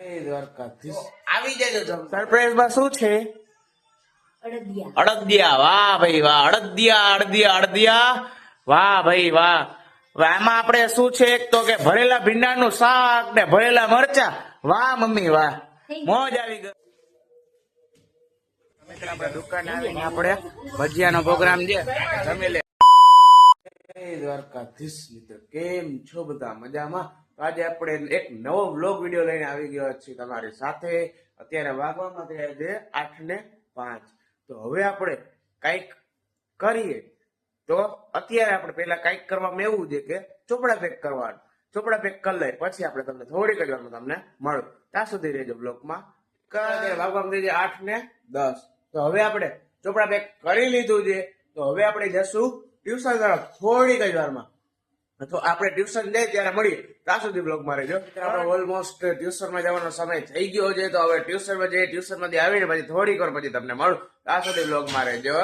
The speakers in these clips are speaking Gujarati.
દ્વારકાધીશ આવી જજો. સરપ્રાઈઝ માં શું છે? અડદિયા. વાહ ભાઈ વાહ. અડદિયા. વાહ ભાઈ વાહ. આમાં આપણે શું છે તો કે ભરેલા ભીંડાનું શાક ને ભરેલા મરચા. વાહ મમ્મી વાહ, મોજ આવી ગઈ. આપણે દુકાને આવીને આપણે ભજીયાનો પ્રોગ્રામ છે જમી લે. દ્વારકાધીશ મિત્ર, કેમ છો બધા? મજામાં? આજે આપણે એક નવો વ્લોગ વિડીયો લઈને આવી ગયો છીએ તમારી સાથે. અત્યારે વાગવામાં થયા છે 8:05. તો હવે આપણે કઈક કરીએ. તો અત્યારે આપણે પેલા કઈક કરવામાં એવું છે કે ચોપડા પેક કરવાનું. ચોપડા પેક કરી લઈએ પછી આપણે તમને થોડીક જ વારમાં તમને મળું. ત્યાં સુધી રહેજો બ્લોકમાં. અત્યારે વાગવામાં થઈ છે 8:10. તો હવે આપણે ચોપડા પેક કરી લીધું છે. તો હવે આપણે જશું ટ્યુશન તરફ થોડીક જ વારમાં. તો આપણે ટ્યુશન જઈએ ત્યારે મળીએ. ત્યાં સુધી બ્લોગમાં રહેજો. આપણે ઓલમોસ્ટ ટ્યુશનમાં જવાનો સમય થઈ ગયો છે. તો હવે ટ્યુશનમાં જઈએ. ટ્યુશનમાંથી આવીને પછી થોડીક વાર પછી તમને મળું. ત્યાં સુધી બ્લોગમાં રહેજો.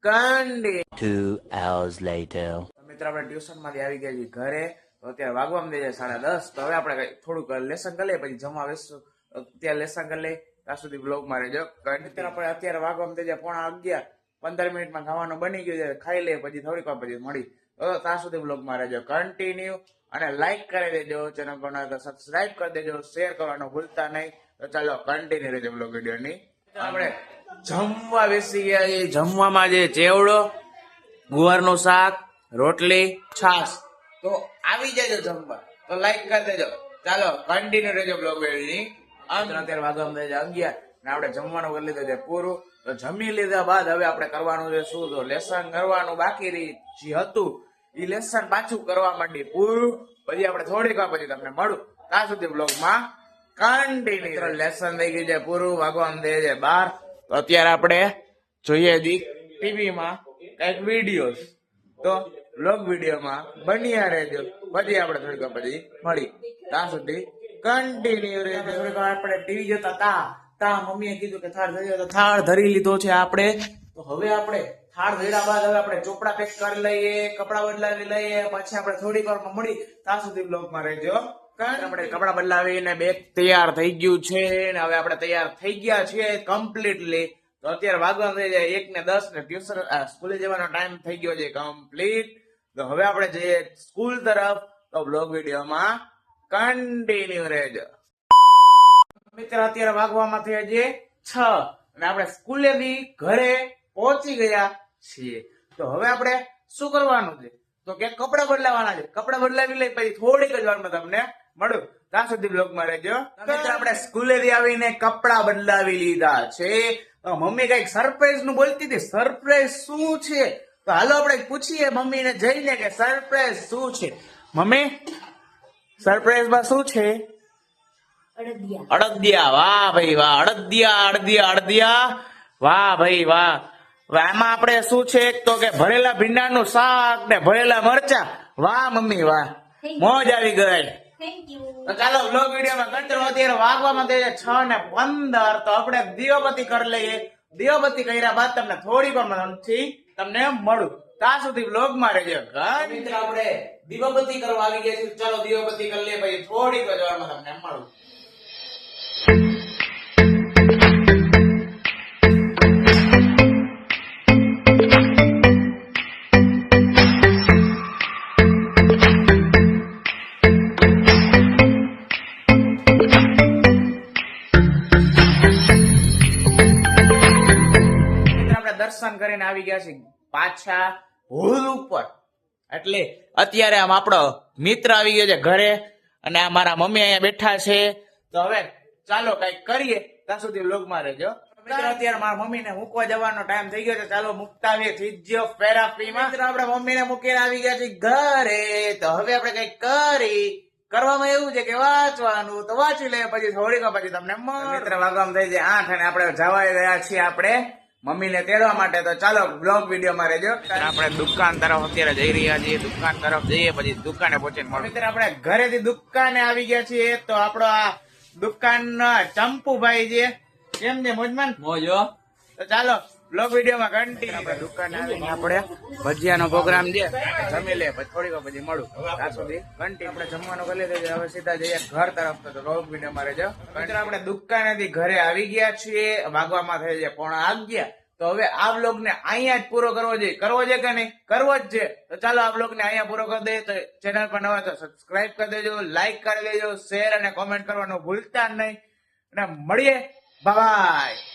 કંડી 2 hours later. મિત્ર, આપણે ટ્યુશનમાંથી આવી ગયા છીએ ઘરે. તો અત્યારે વાગવામાં થઈ જાય 10:30. તો હવે આપણે થોડુંક લેસન કરી લઈએ પછી જમવા બેસશું. અત્યારે લેસન કરી લઈએ. ત્યાં સુધી બ્લોગમાં રહેજો. મિત્ર, આપણે અત્યારે વાગવામાં થઈ જાય 11:45. 15 મિનિટમાં ખાવાનું બની ગયું છે. ખાઈ લઈએ પછી થોડીક વાર પછી મળી. તો ત્યાં સુધી બ્લોગમાં રહેજો કન્ટિન્યુ. અને લાઈક કરી દેજો. ચેનલ પર નવા તો સબસ્ક્રાઇબ કરી દેજો. શેર કરવાનું ભૂલતા નહીં. તો ચાલો કન્ટિન્યુ રહેજો બ્લોગ વિડીયોની. આપણે જમવા બેસી ગયા છીએ. જમવામાં જે ચેવડો, ગુવારનું શાક, રોટલી, છાશ. તો આવી જજો જમવા. તો લાઈક કરી દેજો. ચાલો કન્ટિન્યુ રહેજો બ્લોગ વિડીયોની. અત્યારે વાગવામાં થઈ જાય 11 ને આપણે જમવાનું કરી લીધું છે પૂરું. તો જમી લીધા બાદ હવે આપણે કરવાનું છે શું? તો લેસન કરવાનું બાકી રહી હતું. એ લેસન પાછું કરવા માંડી પૂરું. પછી આપણે થોડીક વાર પછી તમને મળું. ત્યાં સુધી બ્લોગમાં કન્ટિન્યુ. લેસન થઈ ગયું છે પૂરું. વાગવામાં થઈ છે 12. તો અત્યારે આપણે જોઈએ ટીવીમાં કઈક વિડીયોઝ. તો બ્લોગ વિડીયોમાં બન્યા રહેજો. પછી આપણે થોડીક વાર પછી મળી. ત્યાં સુધી કન્ટિન્યુ રહેજો. થોડીક વાર આપણે ટીવી જોતા તા મમ્મીએ કીધું કે થાળ ધરી તો થાળ ધરી લીધો છે આપણે. તો હવે આપણે થાળ ધર્યા બાદ હવે આપણે ચોપડા પેક કરી લઈએ, કપડા બદલાવી લઈએ. પછી આપણે થોડીક વારમાં મળી. ત્યાં સુધી બ્લોગમાં રહેજો. આપણે કપડા બદલાવીને બેગ તૈયાર થઈ ગયું છે ને હવે આપણે તૈયાર થઈ ગયા છીએ કમ્પ્લીટલી. તો અત્યારે વાગવાનું થઈ જાય 1:10 ને ટ્યુશન સ્કૂલે જવાનો ટાઈમ થઈ ગયો છે કમ્પ્લીટ. તો હવે આપણે જઈએ સ્કૂલ તરફ. તો બ્લોગ વિડીયોમાં કન્ટિન્યુ રહેજો. મિત્ર, અત્યારે વાગવામાં થયા છે 6 અને આપણે સ્કૂલેથી ઘરે પહોંચી ગયા છીએ. તો હવે આપણે શું કરવાનું છે? તો કે કપડા બદલાવાના છે. કપડા બદલાવી લઈ પછી થોડીક જ વારમાં તમને મળું. ત્યાં સુધી બ્લોગમાં રહેજો. મિત્ર, આપણે સ્કૂલેથી આવીને કપડા બદલાવી લીધા છે. મમ્મી કઈક સરપ્રાઈઝ નું બોલતી હતી. સરપ્રાઈઝ શું છે? તો હાલો આપણે પૂછીએ મમ્મીને જઈને કે સરપ્રાઈઝ શું છે. મમ્મી, સરપ્રાઈઝમાં શું છે? અડદિયા. વાહ ભાઈ વાહ. અડદિયા. વાહ ભાઈ વાહ. આમાં આપણે શું છે તો કે ભરેલા ભીંડાનું શાક ને ભરેલા મરચા. વાહ મમ્મી વાહ, મોજ આવી ગઈ. તો ચાલો બ્લોગ વિડીયોમાં કંટ્રોલ. અત્યારે વાગવામાં થઈ જાય 6:15. તો આપણે દીવાબત્તી કરી લઈએ. દીવાબત્તી કર્યા બાદ તમને થોડીક વારમાં તમને મળું. ત્યાં સુધી બ્લોગમાં રહેજો. મિત્ર, આપણે દીવાબત્તી કરવા આવી ગયા છીએ. ચાલો દીવાબત્તી કરી લઈએ પછી થોડીક જ વારમાં તમને મળું. દર્શન કરીને આવી ગયા છે પાછા હોલ ઉપર. એટલે અત્યારે આમ આપણો મિત્ર આવી ગયો છે ઘરે અને આ મારા મમ્મી અહીંયા બેઠા છે. તો હવે ચાલો કઈક કરીએ. ત્યાં સુધી વ્લોગમાં રહેજો. અત્યારે મારા મમ્મીને મૂકવા જવાનો ટાઈમ થઈ ગયો છે. ચાલો મૂકતા આવીએ ફિઝિયોથેરાપીમાં. આપણે મમ્મીને મૂકીને આવી ગયા છે ઘરે. તો હવે આપણે કઈક કરવામાં એવું છે કે વાંચવાનું. તો વાંચી લઈએ પછી થોડીક પછી તમને મિત્ર. વાગવામાં થઈ જાય 8 અને આપણે જવા રહ્યા છીએ આપણે મમ્મીને તેડવા માટે. તો ચાલો બ્લોગ વિડીયોમાં રહેજો. આપણે દુકાન તરફ અત્યારે જઈ રહ્યા છીએ. દુકાન તરફ જઈએ પછી દુકાને પહોંચીને મળો. મિત્ર, આપણે ઘરેથી દુકાને આવી ગયા છીએ. તો આપણો આ દુકાન ચંપુભાઈ છે. કેમ છે મોજમાન? મોજો. તો ચાલો બ્લોગ વિડીયોમાં કન્ટિન્યુ. આપણે દુકાને આવીને આપણે ભજીયાનો પ્રોગ્રામ છે જમી લે, પછી થોડીક વાર પછી મળું. ત્યાં સુધી કન્ટિન્યુ આપણે જમવાનું કરી લીધું છે. હવે સીધા જઈએ ઘર તરફ, તો બ્લોગ વિડીયોમાં રહેજો. મિત્રો આપણે દુકાનેથી ઘરે આવી ગયા છીએ, વાગવામાં થઈ જાય 11:30. તો હવે આ બ્લોગ ને અહીંયા જ પૂરો કરવો જોઈએ. કરવો છે કે નહીં? કરવો જ છે. તો ચાલો આ બ્લોગ ને અહીંયા પૂરો કરી દઈએ. તો ચેનલ પર નવા તો સબસ્ક્રાઇબ કરી દેજો, લાઈક કરી દેજો, શેર અને કોમેન્ટ કરવાનું ભૂલતા નહીં. અને મળીએ, બાય.